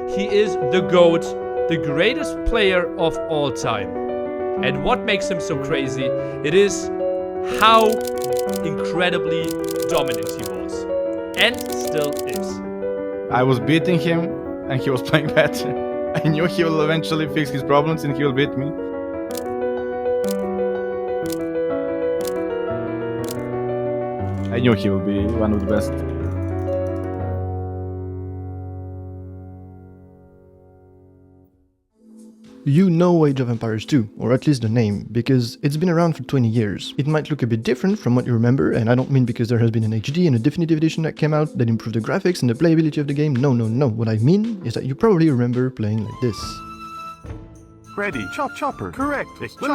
He is the GOAT, the greatest player of all time. And what makes him so crazy, it is how incredibly dominant he was. And still is. I was beating him and he was playing better. I knew he will eventually fix his problems and he will beat me. I knew he will be one of the best. You know Age of Empires 2, or at least the name, because it's been around for 20 years. It might look a bit different from what you remember, and I don't mean because there has been an HD and a definitive edition that came out that improved the graphics and the playability of the game. No. What I mean is that you probably remember playing like this. Ready. Chopper. Correct.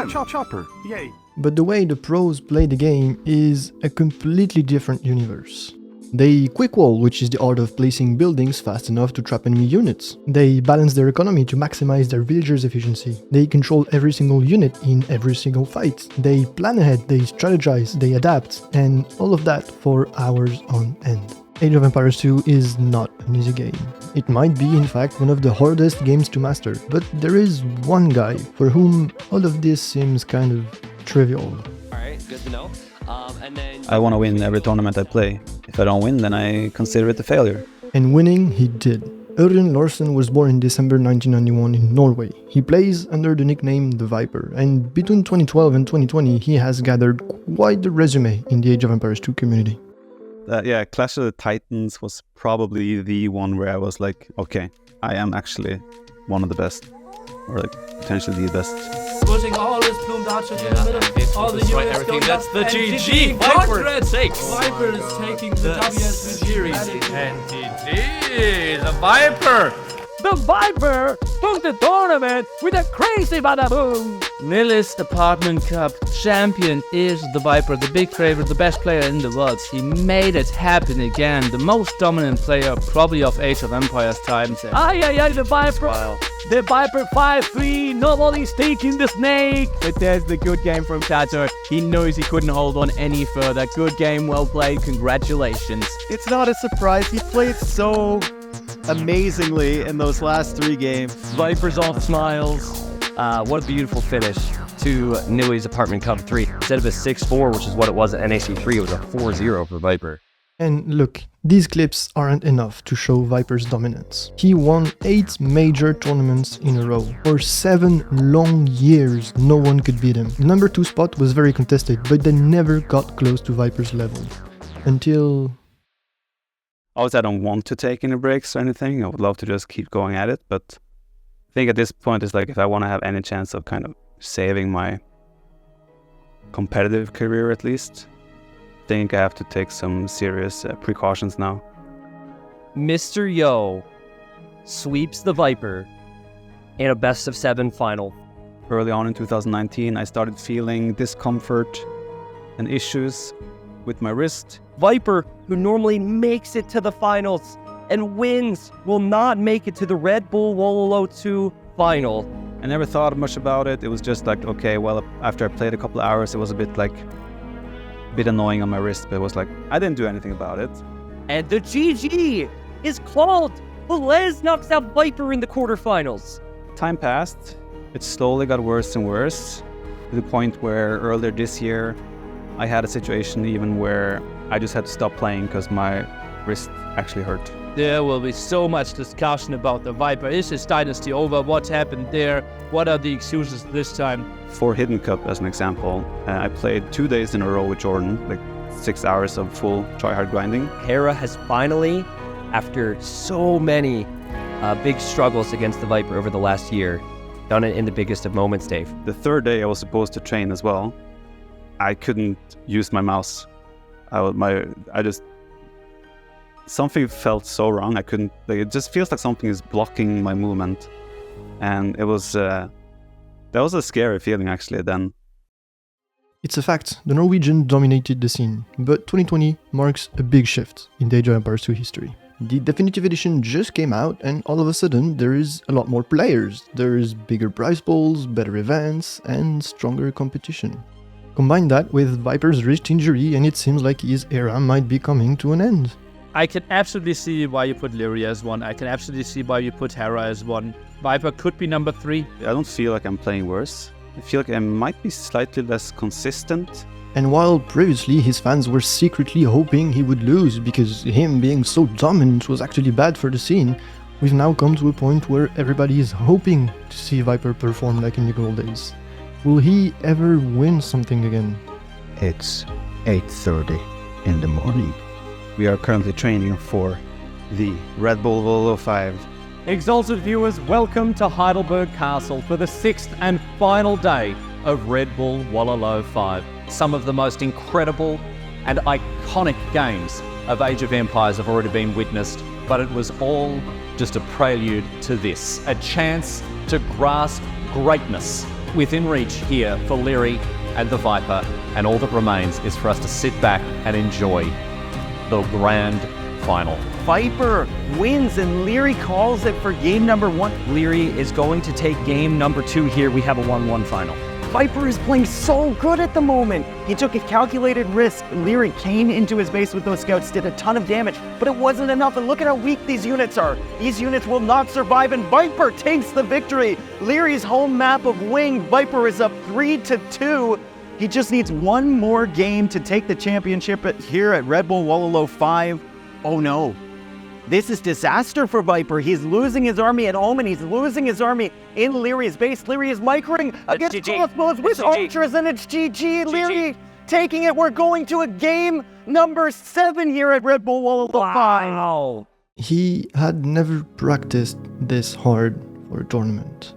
Chopper. Yay. But the way the pros play the game is a completely different universe. They quick wall, which is the art of placing buildings fast enough to trap enemy units. They balance their economy to maximize their villagers' efficiency. They control every single unit in every single fight. They plan ahead, they strategize, they adapt, and all of that for hours on end. Age of Empires 2 is not an easy game. It might be, in fact, one of the hardest games to master, but there is one guy for whom all of this seems kind of trivial. Alright, good to know. I want to win every tournament I play. If I don't win, then I consider it a failure. And winning, he did. Ørjan Larsen was born in December 1991 in Norway. He plays under the nickname TheViper, and between 2012 and 2020 he has gathered quite the resume in the Age of Empires 2 community. Yeah, Clash of the Titans was probably the one where I was like, okay, I am actually one of the best, or like potentially the best. Putting all his plumed archers in the middle, all the units everything. going That's up, the and GG. Viper, Viper is taking the WSP series. And GG, the Viper! The Viper took the tournament with a crazy bada boom! Nili's Apartment Cup champion is the Viper, the big favorite, the best player in the world. He made it happen again, the most dominant player probably of Age of Empires times. The Viper! Wow. The Viper 5-3, nobody's taking the snake! But there's the good game from Tato. He knows he couldn't hold on any further. Good game, well played, congratulations. It's not a surprise, he played so amazingly in those last 3 games. Vipers off smiles. What a beautiful finish to Nili's Apartment Cup 3. Instead of a 6-4, which is what it was at NAC 3, it was a 4-0 for Viper. And look, these clips aren't enough to show Viper's dominance. He won 8 major tournaments in a row. For 7 long years, no one could beat him. The number 2 spot was very contested, but they never got close to Viper's level. Until... Obviously, I don't want to take any breaks or anything. I would love to just keep going at it, but I think at this point it's like if I want to have any chance of kind of saving my competitive career at least, I think I have to take some serious precautions now. Mr. Yo sweeps the Viper in a best of 7 final. Early on in 2019, I started feeling discomfort and issues with my wrist. Viper, who normally makes it to the finals and wins, will not make it to the Red Bull Wololo 2 final. I never thought much about it. It was just like, okay, well, after I played a couple of hours, it was a bit annoying on my wrist, but it was like, I didn't do anything about it. And the GG is called. Velez knocks out Viper in the quarterfinals. Time passed. It slowly got worse and worse, to the point where earlier this year, I had a situation even where I just had to stop playing because my wrist actually hurt. There will be so much discussion about the Viper. Is his dynasty over? What happened there? What are the excuses this time? For Hidden Cup, as an example, I played 2 days in a row with Jordan, like 6 hours of full try-hard grinding. Hera has finally, after so many big struggles against the Viper over the last year, done it in the biggest of moments, Dave. The 3rd day I was supposed to train as well. I couldn't use my mouse. Something felt so wrong. I couldn't. It just feels like something is blocking my movement, and it was that was a scary feeling actually. Then It's a fact, the Norwegian dominated the scene, but 2020 marks a big shift in the Age of Empires 2 history. The definitive edition just came out, and all of a sudden there is a lot more players. There is bigger prize pools, better events, and stronger competition. Combine that with Viper's wrist injury and it seems like his era might be coming to an end. I can absolutely see why you put Leary as 1. I can absolutely see why you put Hera as 1. Viper could be number 3. I don't feel like I'm playing worse. I feel like I might be slightly less consistent. And while previously his fans were secretly hoping he would lose because him being so dominant was actually bad for the scene, we've now come to a point where everybody is hoping to see Viper perform like in the good old days. Will he ever win something again? It's 8:30 in the morning. We are currently training for the Red Bull Wololo 5. Exalted viewers, welcome to Heidelberg Castle for the 6th and final day of Red Bull Wololo 5. Some of the most incredible and iconic games of Age of Empires have already been witnessed, but it was all just a prelude to this, a chance to grasp greatness within reach here for Leary and the Viper, and all that remains is for us to sit back and enjoy the grand final. Viper wins and Leary calls it for game number 1. Leary is going to take game number 2 here. We have a 1-1 final. Viper is playing so good at the moment. He took a calculated risk. Leary came into his base with those scouts, did a ton of damage, but it wasn't enough. And look at how weak these units are. These units will not survive, and Viper takes the victory. Leary's home map of Wing. Viper is up 3-2. He just needs one more game to take the championship here at Red Bull Wololo 5. Oh no. This is disaster for Viper. He's losing his army at home, and he's losing his army in Leary's base. Leary is microing against crossbows with archers, and it's GG. Leary taking it. We're going to a game number 7 here at Red Bull Wololo 5. Wow. He had never practiced this hard for a tournament.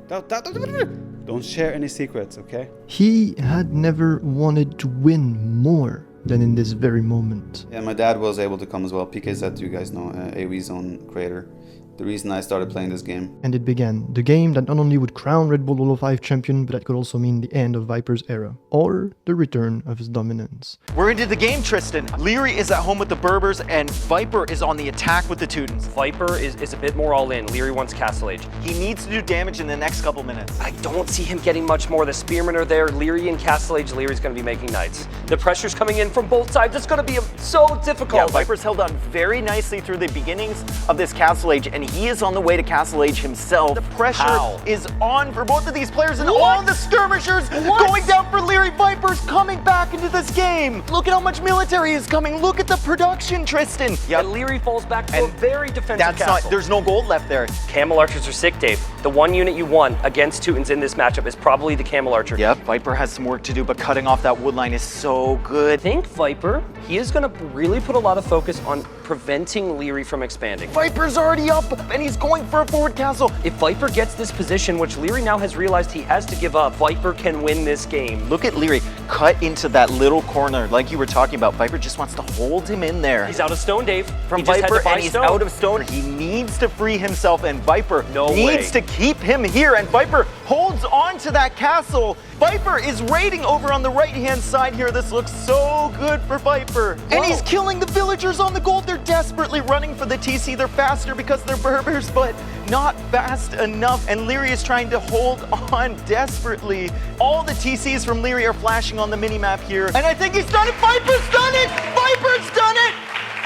Don't share any secrets, okay? He had never wanted to win more than in this very moment. Yeah, my dad was able to come as well. PKZ, you guys know, AoE Zone creator. The reason I started playing this game. And it began. The game that not only would crown Red Bull Wololo 5 champion, but that could also mean the end of Viper's era, or the return of his dominance. We're into the game, Tristan. Leary is at home with the Berbers, and Viper is on the attack with the Teutons. Viper is a bit more all in. Leary wants Castle Age. He needs to do damage in the next couple minutes. I don't see him getting much more. The Spearmen are there. Leary and Castle Age. Leary's going to be making Knights. The pressure's coming in from both sides. It's going to be so difficult. Yeah, Viper's held on very nicely through the beginnings of this Castle Age, and he is on the way to Castle Age himself. The pressure is on for both of these players, and all the skirmishers going down for Leary. Viper's coming back into this game. Look at how much military is coming. Look at the production, Tristan. Yeah, and Leary falls back to a very defensive castle. There's no gold left there. Camel Archers are sick, Dave. The one unit you won against Teutons in this matchup is probably the Camel Archer. Yep, Viper has some work to do, but cutting off that wood line is so good. I think Viper, he is going to really put a lot of focus on preventing Leary from expanding. Viper's already up, and he's going for a forward castle. If Viper gets this position, which Leary now has realized he has to give up, Viper can win this game. Look at Leary cut into that little corner like you were talking about. Viper just wants to hold him in there. He's out of stone, Dave. From Viper, and he's out of stone. He needs to free himself, and Viper needs to keep him here, and Viper holds on to that castle. Viper is raiding over on the right-hand side here. This looks so good for Viper. Whoa. And he's killing the villagers on the gold. They're desperately running for the TC. They're faster because they're Berbers, but not fast enough. And Leary is trying to hold on desperately. All the TCs from Leary are flashing on the mini-map here. And I think he's done it. Viper's done it! Viper's done it!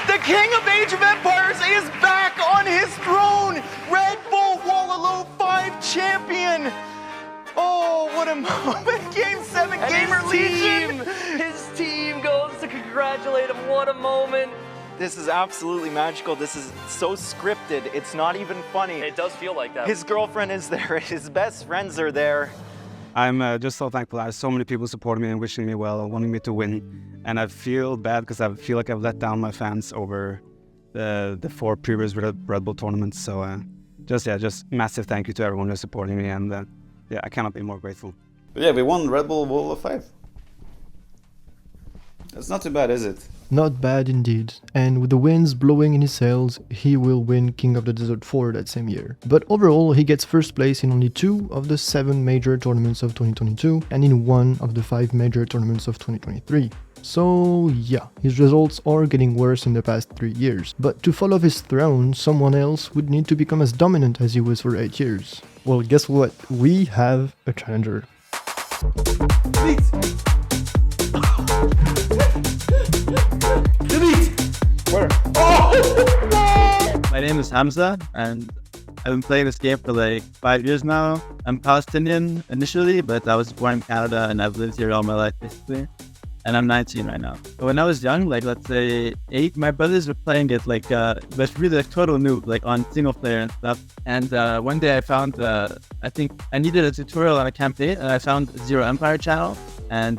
The king of Age of Empires is back on his throne! Red Bull Wololo 5 champion! Oh, what a moment! Game 7 Gamer Legion! His team goes to congratulate him. What a moment! This is absolutely magical. This is so scripted. It's not even funny. It does feel like that. His girlfriend is there. His best friends are there. I'm just so thankful. I have so many people supporting me and wishing me well and wanting me to win. And I feel bad because I feel like I've let down my fans over the 4 previous Red Bull tournaments. So just massive thank you to everyone who's supporting me. And yeah, I cannot be more grateful. But yeah, we won Red Bull Wololo 5. That's not too bad, is it? Not bad indeed, and with the winds blowing in his sails, he will win King of the Desert 4 that same year. But overall, he gets first place in only 2 of the 7 major tournaments of 2022, and in 1 of the 5 major tournaments of 2023. So yeah, his results are getting worse in the past 3 years. But to fall off his throne, someone else would need to become as dominant as he was for 8 years. Well, guess what? We have a challenger. Where? Oh! My name is Hamzah, and I've been playing this game for like 5 years now. I'm Palestinian initially, but I was born in Canada and I've lived here all my life basically. And I'm 19 right now. But when I was young, like let's say 8, my brothers were playing it like, but really like total noob, like on single player and stuff. And one day I found, I think I needed a tutorial on a campaign, and I found Zero Empire channel, and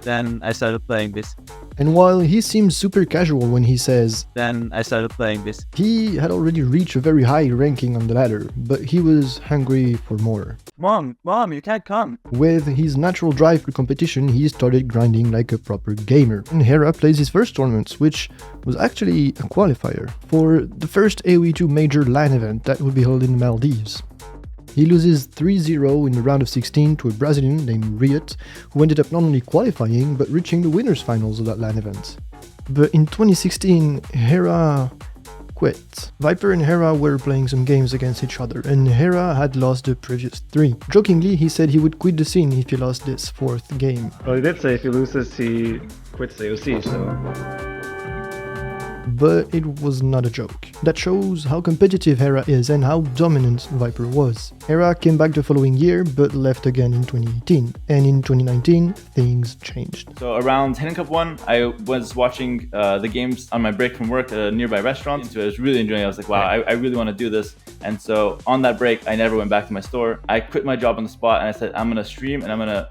then I started playing this. And while he seems super casual when he says, then I started playing this, he had already reached a very high ranking on the ladder, but he was hungry for more. Mom, you can't come. With his natural drive for competition, he started grinding like a proper gamer. And Hera plays his first tournament, which was actually a qualifier for the first AoE2 major LAN event that would be held in the Maldives. He loses 3-0 in the round of 16 to a Brazilian named Riot, who ended up not only qualifying, but reaching the winners finals of that LAN event. But in 2016, Hera quit. Viper and Hera were playing some games against each other, and Hera had lost the previous 3. Jokingly, he said he would quit the scene if he lost this 4th game. Well, he did say if he loses, he quits AOC, so... But it was not a joke. That shows how competitive Hera is and how dominant Viper was. Hera came back the following year, but left again in 2018. And in 2019, things changed. So around Hidden Cup 1, I was watching the games on my break from work at a nearby restaurant. So I was really enjoying it. I was like, wow, I really want to do this. And so on that break, I never went back to my store. I quit my job on the spot and I said, I'm going to stream and I'm going to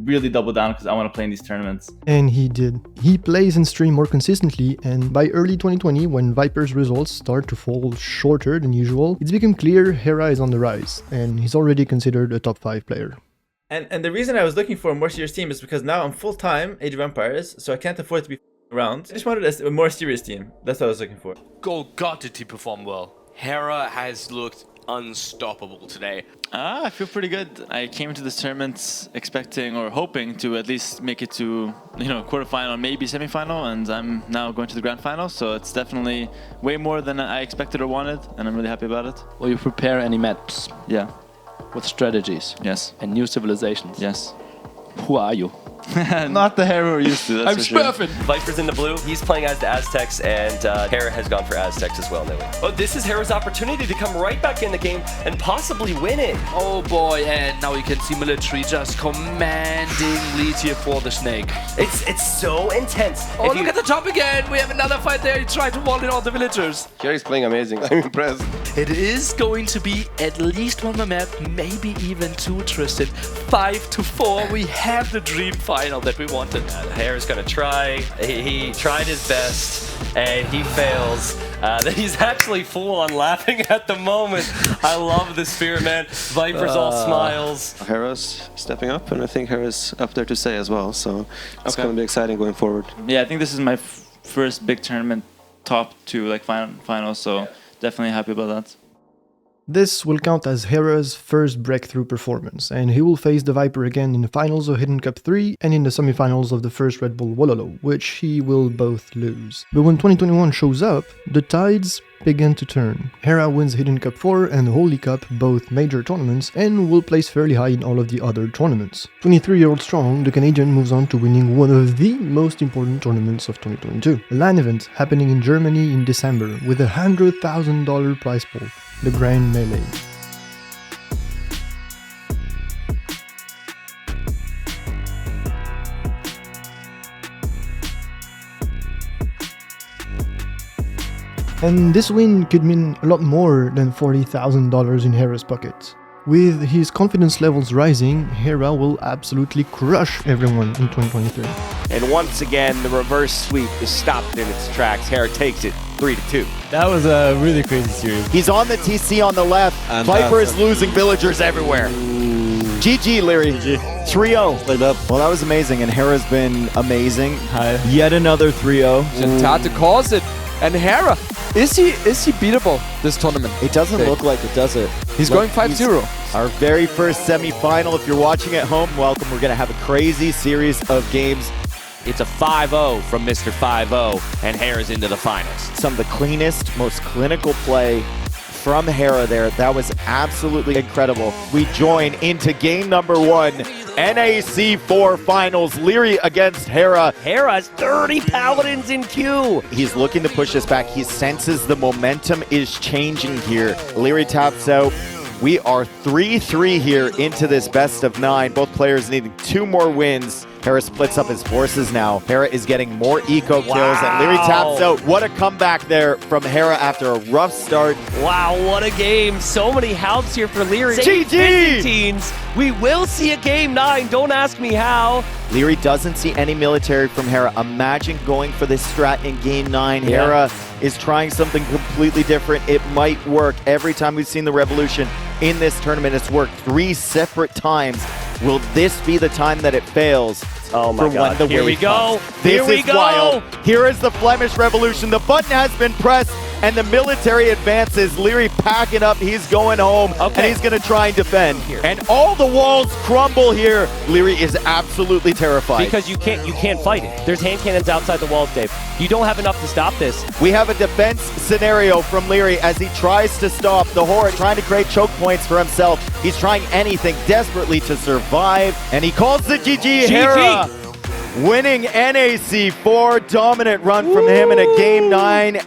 really double down because I want to play in these tournaments. And he did. He plays and streams more consistently, and by early 2020, when Viper's results start to fall shorter than usual, it's become clear Hera is on the rise, and he's already considered a top 5 player. And the reason I was looking for a more serious team is because now I'm full-time Age of Empires, so I can't afford to be around. I just wanted a more serious team. That's what I was looking for. Oh God, did he perform well. Hera has looked unstoppable today. I feel pretty good. I came into this tournament expecting or hoping to at least make it to, quarterfinal, maybe semifinal, and I'm now going to the grand final, so it's definitely way more than I expected or wanted, and I'm really happy about it. Will you prepare any maps? Yeah. With strategies? Yes. And new civilizations? Yes. Who are you? Not the Hera we're used to, that's I'm for smurfing! Sure. Viper's in the blue, he's playing as the Aztecs, and Hera has gone for Aztecs as well, Nili. Oh, this is Hera's opportunity to come right back in the game and possibly win it. Oh boy, and now you can see military just commanding lead here for the Snake. It's so intense. Oh, look at the top again! We have another fight there, he tried to wall in all the villagers. He's playing amazing, I'm impressed. It is going to be at least one more map, maybe even 2, Tristan. 5-4, we have the dream final that we wanted. Hera's gonna try. He tried his best and he fails. He's actually full on laughing at the moment. I love the spirit, man. Viper's all smiles. Hera's stepping up, and I think Hera's up there to say as well, so it's going to be exciting going forward. Yeah, I think this is my first big tournament, top 2 final, so definitely happy about that. This will count as Hera's first breakthrough performance, and he will face the Viper again in the finals of Hidden Cup 3 and in the semifinals of the first Red Bull Wololo, which he will both lose. But when 2021 shows up, the tides begin to turn. Hera wins Hidden Cup 4 and Holy Cup, both major tournaments, and will place fairly high in all of the other tournaments. 23-year-old strong, the Canadian moves on to winning one of the most important tournaments of 2022, a LAN event happening in Germany in December with a $100,000 prize pool, the Grand Melee. And this win could mean a lot more than $40,000 in Hera's pocket. With his confidence levels rising, Hera will absolutely crush everyone in 2023. And once again, the reverse sweep is stopped in its tracks. Hera takes it 3-2. That was a really crazy series. He's on the TC on the left. And Viper is losing villagers everywhere. GG, Leary. 3-0. Played up. Well, that was amazing, and Hera's been amazing. Yet another 3-0. Tata calls it. And Hera, is he beatable this tournament? It doesn't look like it, does it? He's going 5-0. Our very first semi-final. If you're watching at home, welcome. We're going to have a crazy series of games. It's a 5-0 from Mr. 5-0, and Hera's into the finals. Some of the cleanest, most clinical play from Hera there. That was absolutely incredible. We join into game number 1 NAC4 finals. Leary against Hera. Hera has 30 paladins in queue. He's looking to push this back. He senses the momentum is changing here. Leary taps out. We are 3-3 here into this best of 9. Both players needing 2 more wins. Hera splits up his forces now. Hera is getting more eco kills, and Leary taps out. What a comeback there from Hera after a rough start. Wow, what a game. So many halves here for Leary. GG! Byzantines. We will see a game 9. Don't ask me how. Leary doesn't see any military from Hera. Imagine going for this strat in game 9. Hera is trying something completely different. It might work. Every time we've seen the Revolution in this tournament, it's worked 3 separate times. Will this be the time that it fails? Oh my God, here we go. This is wild. Here is the Flemish Revolution. The button has been pressed and the military advances. Leary packing up, he's going home, and he's gonna try and defend. And all the walls crumble here. Leary is absolutely terrified. Because you can't fight it. There's hand cannons outside the walls, Dave. You don't have enough to stop this. We have a defense scenario from Leary as he tries to stop the Horde, trying to create choke points for himself. He's trying anything desperately to survive, and he calls the GG. Hera winning NAC4. Dominant run from him in a game 9.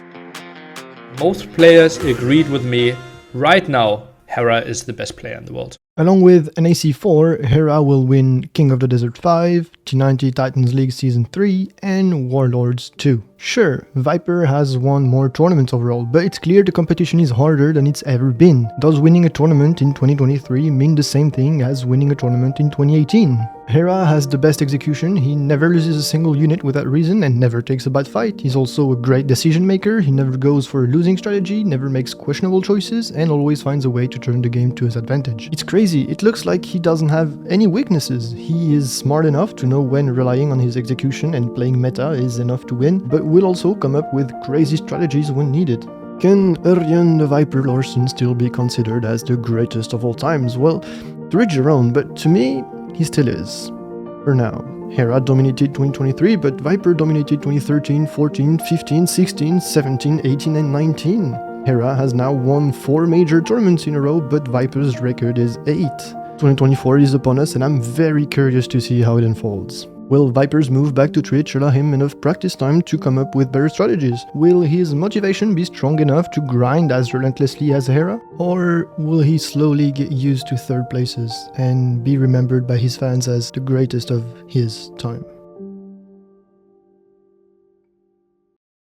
Most players agreed with me. Right now, Hera is the best player in the world. Along with NAC4, Hera will win King of the Desert 5, T90 Titans League Season 3, and Warlords 2. Sure, Viper has won more tournaments overall, but it's clear the competition is harder than it's ever been. Does winning a tournament in 2023 mean the same thing as winning a tournament in 2018? Hera has the best execution, he never loses a single unit without reason and never takes a bad fight. He's also a great decision maker, he never goes for a losing strategy, never makes questionable choices, and always finds a way to turn the game to his advantage. It's crazy, it looks like he doesn't have any weaknesses. He is smart enough to know when relying on his execution and playing meta is enough to win, but will also come up with crazy strategies when needed. Can Ørjan TheViper Larsen still be considered as the greatest of all times? Well, to each their own, but to me, he still is. For now. Hera dominated 2023, but Viper dominated 2013, 14, 15, 16, 17, 18 and 19. Hera has now won 4 major tournaments in a row, but Viper's record is 8. 2024 is upon us and I'm very curious to see how it unfolds. Will Viper's move back to Twitch allow him enough practice time to come up with better strategies? Will his motivation be strong enough to grind as relentlessly as Hera? Or will he slowly get used to third places and be remembered by his fans as the greatest of his time?